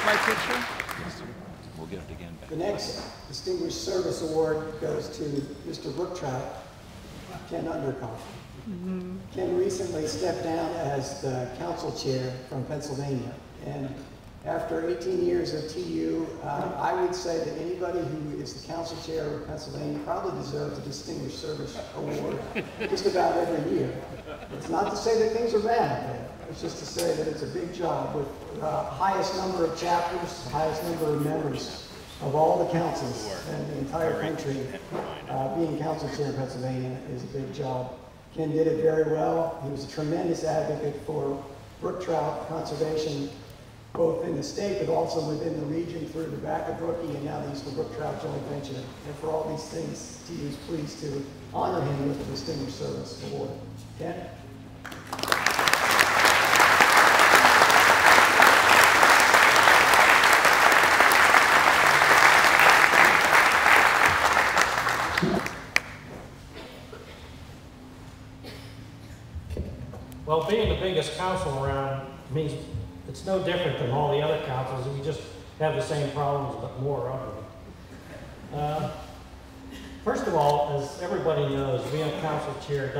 my picture? We'll get it again back. The next Distinguished Service Award goes to Mr. Brooktrout, Ken Undercoffer. Ken recently stepped down as the council chair from Pennsylvania. And after 18 years of TU, I would say that anybody who is the council chair of Pennsylvania probably deserves a Distinguished Service Award just about every year. It's not to say that things are bad there. It's just to say that it's a big job with the highest number of chapters, the highest number of members of all the councils in the entire country. Being council chair in Pennsylvania is a big job. Ken did it very well. He was a tremendous advocate for brook trout conservation, both in the state but also within the region through the Back of Brookie and now the Eastern Brook Trout Joint Venture. And for all these things, TU is pleased to honor him with the Distinguished Service Award. Ken? Well, being the biggest council around means it's no different than all the other councils. We just have the same problems, but more of them. First of all, as everybody knows, being a council chair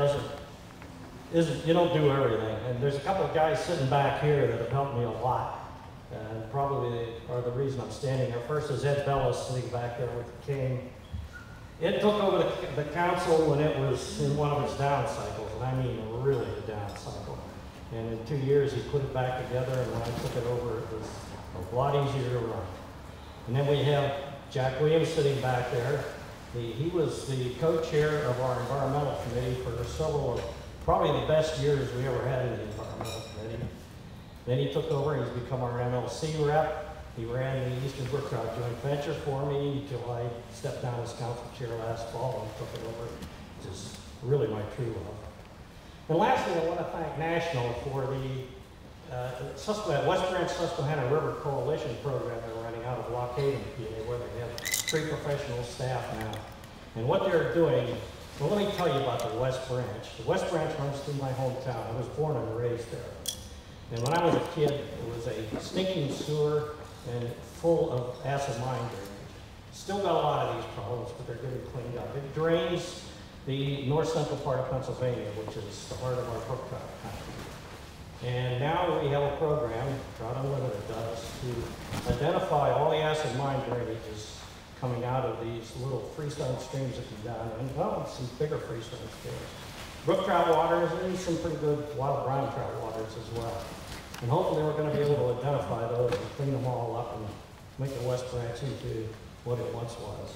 you don't do everything. And there's a couple of guys sitting back here that have helped me a lot, and probably are the reason I'm standing here. First is Ed Bellis sitting back there with King. It took over the council when it was in one of its down cycles, and I mean really a down cycle. And in 2 years, he put it back together, and when I took it over, it was a lot easier to run. And then we have Jack Williams sitting back there. He was the co-chair of our environmental committee for several of probably the best years we ever had in the environmental committee. Then he took over, and he's become our MLC rep. He ran the Eastern Brook Trout Joint Venture for me until I stepped down as council chair last fall and took it over, which is really my true love. And lastly, I want to thank National for the West Branch Susquehanna River Coalition program they're running out of Lock Haven, PA, where they have 3 professional staff now. And what they're doing, well, let me tell you about the West Branch. The West Branch runs through my hometown. I was born and raised there. And when I was a kid, it was a stinking sewer and full of acid mine drainage. Still got a lot of these problems, but they're getting cleaned up. It drains the north central part of Pennsylvania, which is the heart of our brook trout country. And now we have a program, Trout Unlimited does, to identify all the acid mine drainages coming out of these little freestone streams that come down, and well, some bigger freestone streams. Brook trout waters and some pretty good wild brown trout waters as well. And hopefully we're going to be able to identify those and clean them all up and make the West Branch into what it once was.